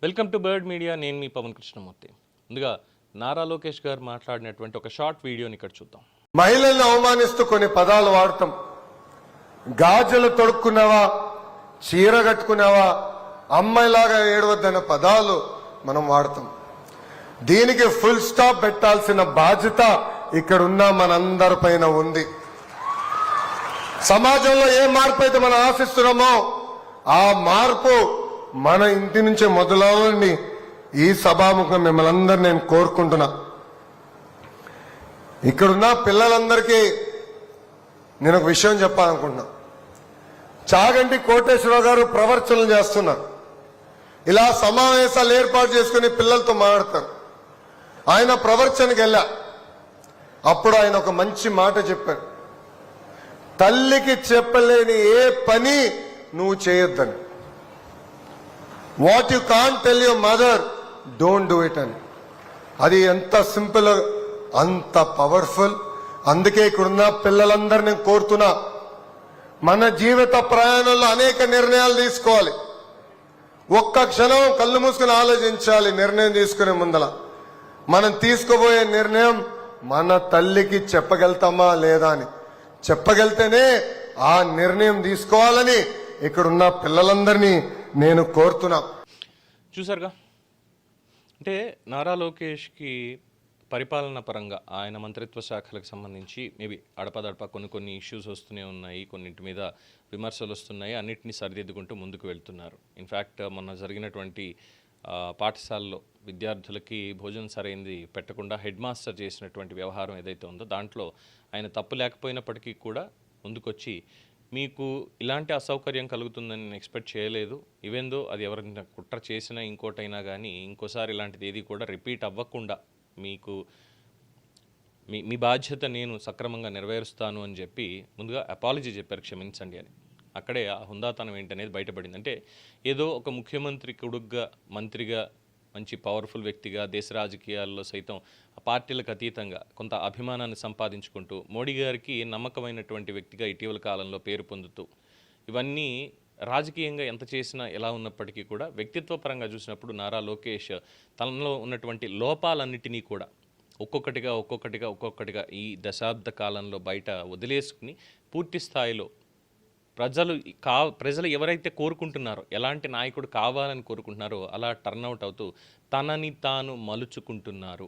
Welcome to bird media. నేను మీ పవన్ కృష్ణమూర్తి. ముందుగా నారా లోకేష్ గారు మాట్లాడినటువంటి ఒక షార్ట్ వీడియోని ఇక్కడ చూద్దాం. మహిళల్ని అవమానిస్తూ కొన్ని పదాలు వాడతాం. గాజులు తొడుక్కున్నావా, చీర కట్టుకున్నావా, అమ్మాయిలాగా ఏడవద్దన్న పదాలు మనం వాడతాం. దీనికి ఫుల్ స్టాప్ పెట్టాల్సిన బాధ్యత ఇక్కడున్న మనందరిపైన ఉంది. సమాజంలో ఏ మార్పు అయితే మనం ఆశిస్తున్నామో ఆ మార్పు మన ఇంటి నుంచే మొదలవ్వాలని ఈ సభాముఖం మిమ్మల్ని అందరూ నేను కోరుకుంటున్నా. ఇక్కడున్న పిల్లలందరికీ నేను ఒక విషయం చెప్పాలనుకుంటున్నా. చాగంటి కోటేశ్వరరావు గారు ప్రవర్చనలు చేస్తున్నారు. ఇలా సమావేశాలు ఏర్పాటు చేసుకుని పిల్లలతో మాట్లాడతారు. ఆయన ప్రవర్చనకి వెళ్ళా, అప్పుడు ఆయన ఒక మంచి మాట చెప్పారు. తల్లికి చెప్పలేని ఏ పని నువ్వు చేయొద్దని. What you can't tell your mother, don't do it అని. అది ఎంత సింపుల్, అంత పవర్ఫుల్. అందుకే ఇక్కడున్న పిల్లలందరూ నేను కోరుతున్నా, మన జీవిత ప్రయాణంలో అనేక నిర్ణయాలు తీసుకోవాలి. ఒక్క క్షణం కళ్ళు మూసుకుని ఆలోచించాలి. నిర్ణయం తీసుకునే ముందల మనం తీసుకోబోయే నిర్ణయం మన తల్లికి చెప్పగలుగుతామా లేదా అని. చెప్పగలితేనే ఆ నిర్ణయం తీసుకోవాలని ఇక్కడున్న పిల్లలందరినీ నేను కోరుతున్నా. చూసారుగా, అంటే నారా లోకేష్కి పరిపాలన పరంగా ఆయన మంత్రిత్వ శాఖలకు సంబంధించి మేబీ అడపదడప కొన్ని ఇష్యూస్ వస్తూనే ఉన్నాయి, కొన్నింటి మీద విమర్శలు వస్తున్నాయి. అన్నిటినీ సరిదిద్దుకుంటూ ముందుకు వెళ్తున్నారు. ఇన్ఫ్యాక్ట్ మొన్న జరిగినటువంటి పాఠశాలలో విద్యార్థులకి భోజనం సరైనది పెట్టకుండా హెడ్ మాస్టర్ చేసినటువంటి వ్యవహారం ఏదైతే ఉందో దాంట్లో ఆయన తప్పు లేకపోయినప్పటికీ కూడా ముందుకొచ్చి మీకు ఇలాంటి అసౌకర్యం కలుగుతుందని నేను ఎక్స్పెక్ట్ చేయలేదు, ఈవెందో అది ఎవరైనా కుట్ర చేసినా ఇంకోటైనా కానీ ఇంకోసారి ఇలాంటిది ఏది కూడా రిపీట్ అవ్వకుండా మీకు మీ బాధ్యత నేను సక్రమంగా నెరవేరుస్తాను అని చెప్పి ముందుగా అపాలజీ చెప్పారు, క్షమించండి అని. అక్కడే ఆ హుందాతనం ఏంటనేది బయటపడింది. అంటే ఏదో ఒక ముఖ్యమంత్రి కొడుగ్గా, మంత్రిగా, మంచి పవర్ఫుల్ వ్యక్తిగా, దేశ రాజకీయాల్లో సైతం ఆ పార్టీలకు అతీతంగా కొంత అభిమానాన్ని సంపాదించుకుంటూ మోడీ గారికి నమ్మకమైనటువంటి వ్యక్తిగా ఇటీవల కాలంలో పేరు పొందుతూ ఇవన్నీ రాజకీయంగా ఎంత చేసినా ఎలా ఉన్నప్పటికీ కూడా వ్యక్తిత్వ పరంగా చూసినప్పుడు నారా లోకేష్ తనలో ఉన్నటువంటి లోపాలన్నిటినీ కూడా ఒక్కొక్కటిగా ఈ దశాబ్ద కాలంలో బయట వదిలేసుకుని పూర్తి స్థాయిలో ప్రజలు ఎవరైతే కోరుకుంటున్నారో, ఎలాంటి నాయకుడు కావాలని కోరుకుంటున్నారో అలా టర్న్అవుట్ అవుతూ తనని తాను మలుచుకుంటున్నారు.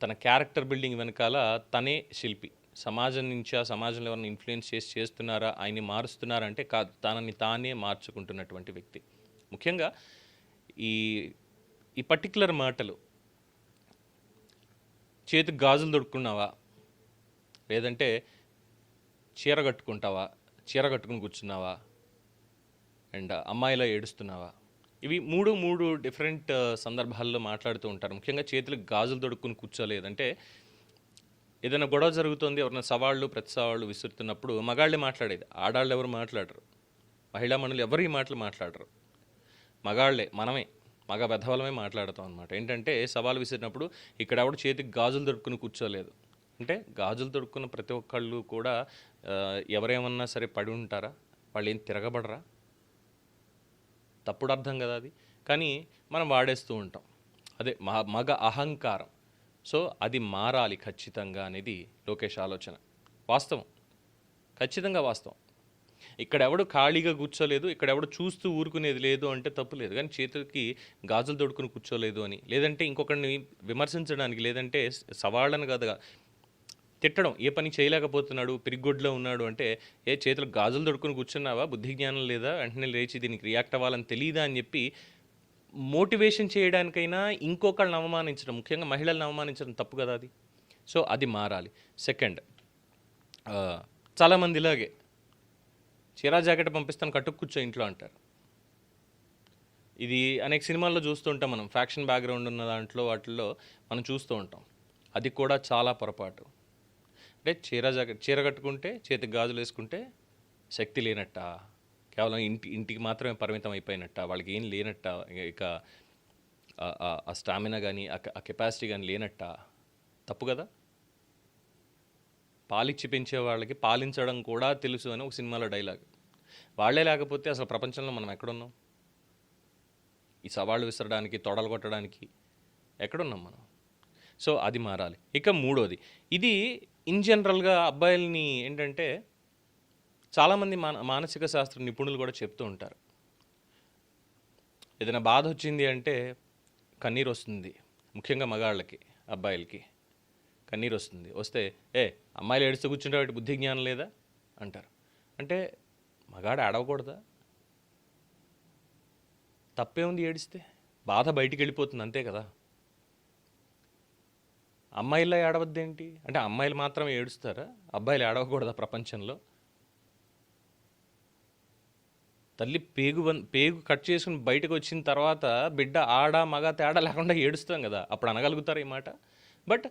తన క్యారెక్టర్ బిల్డింగ్ వెనకాల తనే శిల్పి. సమాజం నుంచి ఆ సమాజంలో ఎవరిని ఇన్ఫ్లుయెన్స్ చేస్తున్నారా, ఆయన్ని మారుస్తున్నారా అంటే కాదు, తనని తానే మార్చుకుంటున్నటువంటి వ్యక్తి. ముఖ్యంగా ఈ పర్టిక్యులర్ మాటలు, చేతికి గాజులు దొడుక్కున్నావా, లేదంటే చీర కట్టుకుంటావా, చీర కట్టుకుని కూర్చున్నావా, అండ్ అమ్మాయిలా ఏడుస్తున్నావా, ఇవి మూడు డిఫరెంట్ సందర్భాల్లో మాట్లాడుతూ ఉంటారు. ముఖ్యంగా చేతులకు గాజులు దొడుక్కుని కూర్చోలేదంటే ఏదైనా గొడవ జరుగుతుంది, ఎవరైనా ప్రతి సవాళ్ళు విసురుతున్నప్పుడు మగాళ్ళే మాట్లాడేది, ఆడాళ్ళు ఎవరు మాట్లాడరు, మహిళా మనులు ఎవరు ఈ మాటలు మాట్లాడరు, మగాళ్లే మగ బెధవలమే మాట్లాడతాం అనమాట. ఏంటంటే సవాలు విసిరినప్పుడు ఇక్కడ ఎవడు చేతికి గాజులు దొడుక్కుని కూర్చోలేదు అంటే గాజులు దొడుక్కున్న ప్రతి ఒక్కళ్ళు కూడా ఎవరేమన్నా సరే పడి ఉంటారా, వాళ్ళు ఏం తిరగబడరా? తప్పుడు అర్థం కదా అది. కానీ మనం వాడేస్తూ ఉంటాం. అదే మగ అహంకారం. సో అది మారాలి ఖచ్చితంగా అనేది లోకేష్ ఆలోచన. వాస్తవం, ఖచ్చితంగా వాస్తవం. ఇక్కడ ఎవడు ఖాళీగా కూర్చోలేదు, ఇక్కడ ఎవడు చూస్తూ ఊరుకునేది లేదు అంటే తప్పు లేదు. కానీ చేతులకి గాజులు దొడుకుని కూర్చోలేదు అని, లేదంటే ఇంకొకరిని విమర్శించడానికి, లేదంటే సవాళ్ళను కదా తిట్టడం, ఏ పని చేయలేకపోతున్నాడు, పిరిగొడ్లో ఉన్నాడు అంటే చేతులకు గాజులు దొడుకుని కూర్చున్నావా, బుద్ధి జ్ఞానం లేదా, వెంటనే లేచి దీనికి రియాక్ట్ అవ్వాలని తెలియదా అని చెప్పి మోటివేషన్ చేయడానికైనా ఇంకొకళ్ళని అవమానించడం, ముఖ్యంగా మహిళలను అవమానించడం తప్పు కదా అది. సో అది మారాలి. సెకండ్, చాలామంది ఇలాగే చీరా జాకెట్ పంపిస్తాను కట్టుకు కూర్చో ఇంట్లో అంటారు. ఇది అనేక సినిమాల్లో చూస్తూ ఉంటాం మనం, ఫ్యాక్షన్ బ్యాక్గ్రౌండ్ ఉన్న దాంట్లో వాటిల్లో మనం చూస్తూ ఉంటాం. అది కూడా చాలా పొరపాటు. అంటే చీర కట్టుకుంటే, చేతికి గాజులు వేసుకుంటే శక్తి లేనట్ట, కేవలం ఇంటికి మాత్రమే పరిమితం అయిపోయినట్ట, వాళ్ళకి ఏం లేనట్ట, ఇక ఆ స్టామినా కానీ ఆ కెపాసిటీ కానీ లేనట్ట. తప్పు కదా. పాలిచ్చి పెంచే వాళ్ళకి పాలించడం కూడా తెలుసు అని ఒక సినిమాలో డైలాగ్. వాళ్ళే లేకపోతే అసలు ప్రపంచంలో మనం ఎక్కడున్నాం? ఈ సవాళ్ళు విసరడానికి, తొడలు కొట్టడానికి ఎక్కడున్నాం మనం? సో అది మారాలి. ఇక మూడోది, ఇది ఇన్ జనరల్గా అబ్బాయిల్ని ఏంటంటే చాలామంది మానసిక శాస్త్ర నిపుణులు కూడా చెప్తూ ఉంటారు. ఏదైనా బాధ వచ్చింది అంటే కన్నీరు వస్తుంది. ముఖ్యంగా మగాళ్ళకి, అబ్బాయిలకి కన్నీరు వస్తుంది. వస్తే అమ్మాయిలు ఏడుస్తూ కూర్చుంటే వాటి బుద్ధి జ్ఞానం లేదా అంటారు. అంటే మగాడు ఏడవకూడదా? తప్పే ఉంది ఏడిస్తే? బాధ బయటికి వెళ్ళిపోతుంది అంతే కదా. అమ్మాయిలా ఏడవద్దేంటి? అంటే అమ్మాయిలు మాత్రమే ఏడుస్తారా? అబ్బాయిలు ఏడవకూడదా ప్రపంచంలో? తల్లి పేగు కట్ చేసుకుని బయటకు వచ్చిన తర్వాత బిడ్డ ఆడ మగ తేడా లేకుండా ఏడుస్తాం కదా, అప్పుడు అనగలుగుతారు ఈ మాట. బట్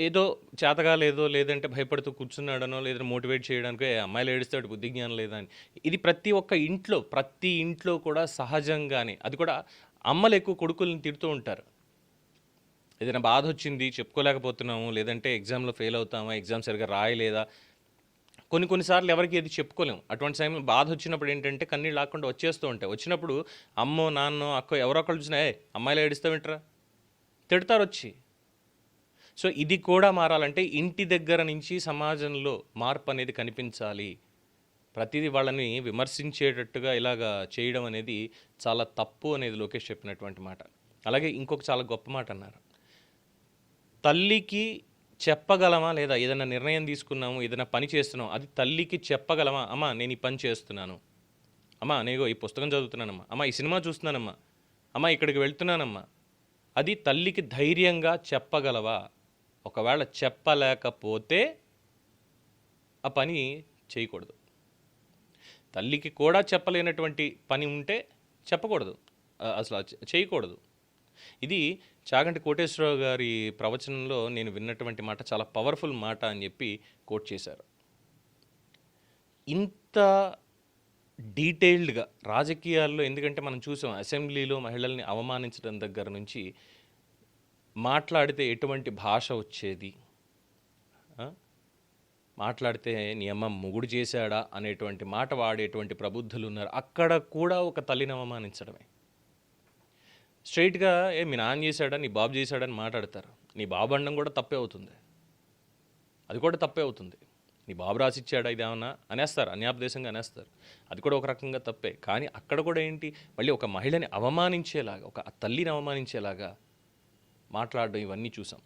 ఏదో చేతగా లేదో, లేదంటే భయపడుతూ కూర్చున్నాడనో, లేదంటే మోటివేట్ చేయడానికో అమ్మాయిలు ఏడుస్తాడు బుద్ధి జ్ఞానం లేదా అని. ఇది ప్రతి ఇంట్లో కూడా సహజంగానే. అది కూడా అమ్మలు ఎక్కువ కొడుకుల్ని తిడుతూ ఉంటారు. ఏదైనా బాధ వచ్చింది చెప్పుకోలేకపోతున్నాము, లేదంటే ఎగ్జామ్లో ఫెయిల్ అవుతామా, ఎగ్జామ్ సరిగ్గా రాయలేదా, కొన్నిసార్లు ఎవరికి ఏది చెప్పుకోలేము. అటువంటి సమయంలో బాధ వచ్చినప్పుడు ఏంటంటే కన్నీళ్ళు ఆకుండా వచ్చేస్తూ ఉంటాయి. వచ్చినప్పుడు అమ్మో, నాన్నో, అక్కో ఎవరో ఒకళ్ళు చూసినా అమ్మాయిలు ఏడుస్తావేంట్రా తిడతారు వచ్చి. సో ఇది కూడా మారాలంటే ఇంటి దగ్గర నుంచి సమాజంలో మార్పు అనేది కనిపించాలి. ప్రతిదీ వాళ్ళని విమర్శించేటట్టుగా ఇలాగా చేయడం అనేది చాలా తప్పు అనేది లోకేష్ చెప్పినటువంటి మాట. అలాగే ఇంకొక చాలా గొప్ప మాట అన్నారు. తల్లికి చెప్పగలమా లేదా? ఏదైనా నిర్ణయం తీసుకున్నాము, ఏదైనా పని చేస్తున్నాము, అది తల్లికి చెప్పగలమా? అమ్మ నేను ఈ పని చేస్తున్నాను, అమ్మ నేను ఈ పుస్తకం చదువుతున్నానమ్మా, అమ్మ ఈ సినిమా చూస్తున్నానమ్మా, అమ్మ ఇక్కడికి వెళ్తున్నానమ్మా, అది తల్లికి ధైర్యంగా చెప్పగలవా? ఒకవేళ చెప్పలేకపోతే ఆ పని చేయకూడదు. తల్లికి కూడా చెప్పలేనటువంటి పని ఉంటే చెప్పకూడదు, అసలు చేయకూడదు. ఇది చాగంటి కోటేశ్వరరావు గారి ప్రవచనంలో నేను విన్నటువంటి మాట, చాలా పవర్ఫుల్ మాట అని చెప్పి కోట్ చేశారు. ఇంత డీటెయిల్డ్గా రాజకీయాల్లో, ఎందుకంటే మనం చూసాం అసెంబ్లీలో మహిళల్ని అవమానించడం దగ్గర నుంచి, మాట్లాడితే ఎటువంటి భాష వచ్చేది, మాట్లాడితే నీ అమ్మ మొగుడు చేశాడా అనేటువంటి మాట వాడేటువంటి ప్రబుద్ధులు ఉన్నారు. అక్కడ కూడా ఒక తల్లిని అవమానించడమే. స్ట్రైట్గా మీ నాన్న చేశాడా, నీ బాబు చేశాడని మాట్లాడతారు. నీ బాబు అనడం కూడా తప్పే అవుతుంది, అది కూడా తప్పే అవుతుంది. నీ బాబు రాసిచ్చాడా ఇదేమన్నా అనేస్తారు, అన్యాపదేశంగా అనేస్తారు, అది కూడా ఒక రకంగా తప్పే. కానీ అక్కడ కూడా ఏంటి, మళ్ళీ ఒక మహిళని అవమానించేలాగా, ఒక తల్లిని అవమానించేలాగా మాట్లాడడం, ఇవన్నీ చూసాం.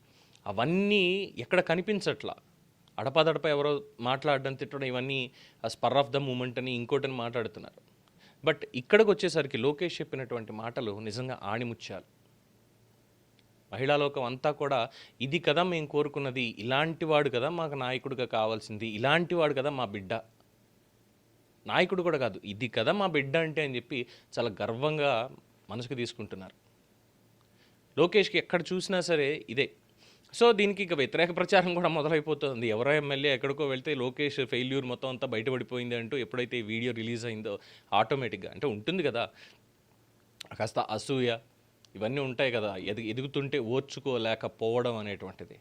అవన్నీ ఎక్కడ కనిపించట్లా. అడపాదడప ఎవరో మాట్లాడడం, తిట్టడం, ఇవన్నీ స్పర్ ఆఫ్ ద మూమెంట్ అని ఇంకోటని మాట్లాడుతున్నారు. బట్ ఇక్కడికి వచ్చేసరికి లోకేష్ చెప్పినటువంటి మాటలు నిజంగా ఆణిముత్యాలు. మహిళా లోకం అంతా కూడా ఇది కదా మేము కోరుకున్నది, ఇలాంటి వాడు కదా మాకు నాయకుడిగా కావాల్సింది, ఇలాంటి వాడు కదా మా బిడ్డ, నాయకుడు కూడా కాదు, ఇది కదా మా బిడ్డ అంటే అని చెప్పి చాలా గర్వంగా మనసుకు తీసుకుంటున్నారు. లోకేష్కి ఎక్కడ చూసినా సరే ఇదే. సో దీనికి ఇక వ్యతిరేక ప్రచారం కూడా మొదలైపోతుంది. ఎవరో ఎమ్మెల్యే ఎక్కడికో వెళ్తే లోకేష్ ఫెయిల్యూర్ మొత్తం అంతా బయటపడిపోయింది అంటూ ఎప్పుడైతే ఈ వీడియో రిలీజ్ అయిందో ఆటోమేటిక్గా, అంటే ఉంటుంది కదా కాస్త అసూయ, ఇవన్నీ ఉంటాయి కదా, ఎదుగుతుంటే ఓర్చుకోలేకపోవడం అనేటువంటిది,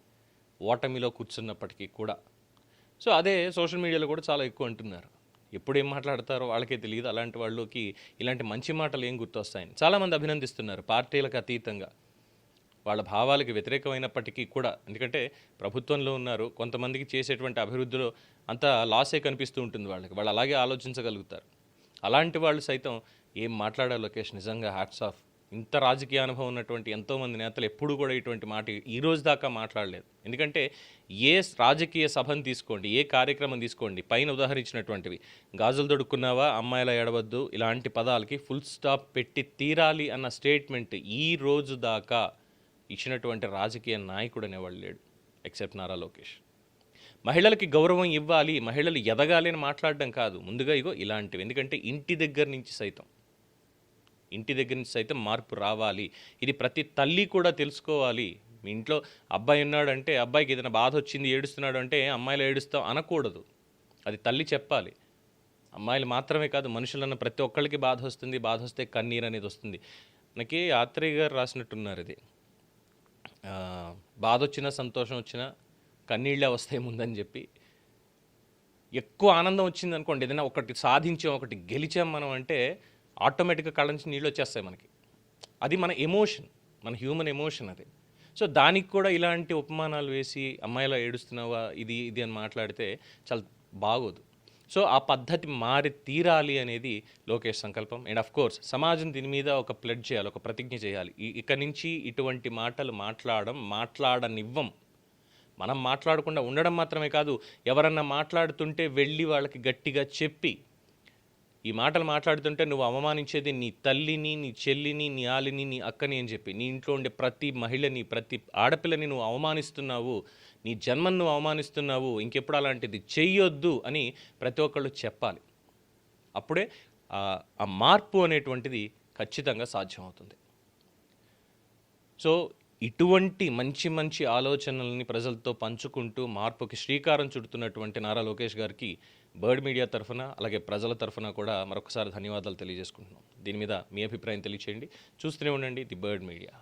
ఓటమిలో కూర్చున్నప్పటికీ కూడా. సో అదే సోషల్ మీడియాలో కూడా చాలా ఎక్కువ అంటున్నారు. ఎప్పుడు ఏం మాట్లాడతారో వాళ్ళకే తెలియదు. అలాంటి వాళ్ళకి ఇలాంటి మంచి మాటలు ఏం గుర్తొస్తాయని చాలామంది అభినందిస్తున్నారు, పార్టీలకు అతీతంగా, వాళ్ళ భావాలకి వ్యతిరేకమైనప్పటికీ కూడా. ఎందుకంటే ప్రభుత్వంలో ఉన్నారు, కొంతమందికి చేసేటువంటి అభివృద్ధిలో అంత లాసే కనిపిస్తూ ఉంటుంది వాళ్ళకి, వాళ్ళు అలాగే ఆలోచించగలుగుతారు. అలాంటి వాళ్ళు సైతం ఏం మాట్లాడారు లోకేష్, నిజంగా హ్యాట్స్ ఆఫ్. ఇంత రాజకీయ అనుభవం ఉన్నటువంటి ఎంతోమంది నేతలు ఎప్పుడు కూడా ఇటువంటి మాట ఈ రోజు దాకా మాట్లాడలేదు. ఎందుకంటే ఏ రాజకీయ సభను తీసుకోండి, ఏ కార్యక్రమం తీసుకోండి, పైన ఉదాహరించినటువంటివి, గాజులు దొడుక్కున్నావా, అమ్మాయిల ఎడవద్దు, ఇలాంటి పదాలకి ఫుల్ స్టాప్ పెట్టి తీరాలి అన్న స్టేట్మెంట్ ఈ రోజు దాకా ఇచ్చినటువంటి రాజకీయ నాయకుడు అనేవాళ్ళు లేడు, ఎక్సెప్ట్ నారా లోకేష్. మహిళలకి గౌరవం ఇవ్వాలి, మహిళలు ఎదగాలి అని మాట్లాడడం కాదు, ముందుగా ఇగో ఇలాంటివి. ఎందుకంటే ఇంటి దగ్గర నుంచి సైతం మార్పు రావాలి. ఇది ప్రతి తల్లి కూడా తెలుసుకోవాలి. మీ ఇంట్లో అబ్బాయి ఉన్నాడంటే, అబ్బాయికి ఏదైనా బాధ వచ్చింది ఏడుస్తున్నాడు అంటే అమ్మాయిలు ఏడుస్తాం అనకూడదు, అది తల్లి చెప్పాలి. అమ్మాయిలు మాత్రమే కాదు, మనుషులన్న ప్రతి ఒక్కళ్ళకి బాధ వస్తుంది, బాధ వస్తే కన్నీరు అనేది వస్తుంది. మనకి ఆత్రేయ గారు రాసినట్టున్నారు, ఇది బాధ వచ్చినా సంతోషం వచ్చినా కన్నీళ్ళే వస్తాయి ముందని చెప్పి. ఎక్కువ ఆనందం వచ్చింది అనుకోండి, ఏదైనా ఒకటి సాధించాం, ఒకటి గెలిచాం మనం అంటే ఆటోమేటిక్గా కళ్ళ నుంచి నీళ్ళు వచ్చేస్తాయి మనకి. అది మన ఎమోషన్, మన హ్యూమన్ ఎమోషన్ అది. సో దానికి కూడా ఇలాంటి ఉపమానాలు వేసి అమ్మాయిలా ఏడుస్తున్నావా ఇది ఇది అని మాట్లాడితే చాలా బాగోదు. సో ఆ పద్ధతి మారి తీరాలి అనేది లోకేష్ సంకల్పం. అండ్ ఆఫ్ కోర్స్ సమాజం దీని మీద ఒక ప్లెడ్జ్ చేయాలి, ఒక ప్రతిజ్ఞ చేయాలి. ఇక నుంచి ఇటువంటి మాటలు మాట్లాడనివ్వం. మనం మాట్లాడకుండా ఉండడం మాత్రమే కాదు, ఎవరన్నా మాట్లాడుతుంటే వెళ్ళి వాళ్ళకి గట్టిగా చెప్పి, ఈ మాటలు మాట్లాడుతుంటే నువ్వు అవమానించేది నీ తల్లిని, నీ చెల్లిని, నీ ఆలిని, నీ అక్కని అని చెప్పి, నీ ఇంట్లో ఉండే ప్రతి మహిళని, ప్రతి ఆడపిల్లని నువ్వు అవమానిస్తున్నావు, నీ జన్మను నువ్వు అవమానిస్తున్నావు, ఇంకెప్పుడు అలాంటిది చెయ్యొద్దు అని ప్రతి ఒక్కళ్ళు చెప్పాలి. అప్పుడే ఆ మార్పు అనేటువంటిది ఖచ్చితంగా సాధ్యమవుతుంది. సో ఇటువంటి మంచి మంచి ఆలోచనల్ని ప్రజలతో పంచుకుంటూ మార్పుకి శ్రీకారం చుడుతున్నటువంటి నారా లోకేష్ గారికి బర్డ్ మీడియా తరఫున అలాగే ప్రజల తరఫున కూడా మరొకసారి ధన్యవాదాలు తెలియజేసుకుంటున్నాం. దీని మీద మీ అభిప్రాయం తెలియచేయండి. చూస్తూనే ఉండండి ది బర్డ్ మీడియా.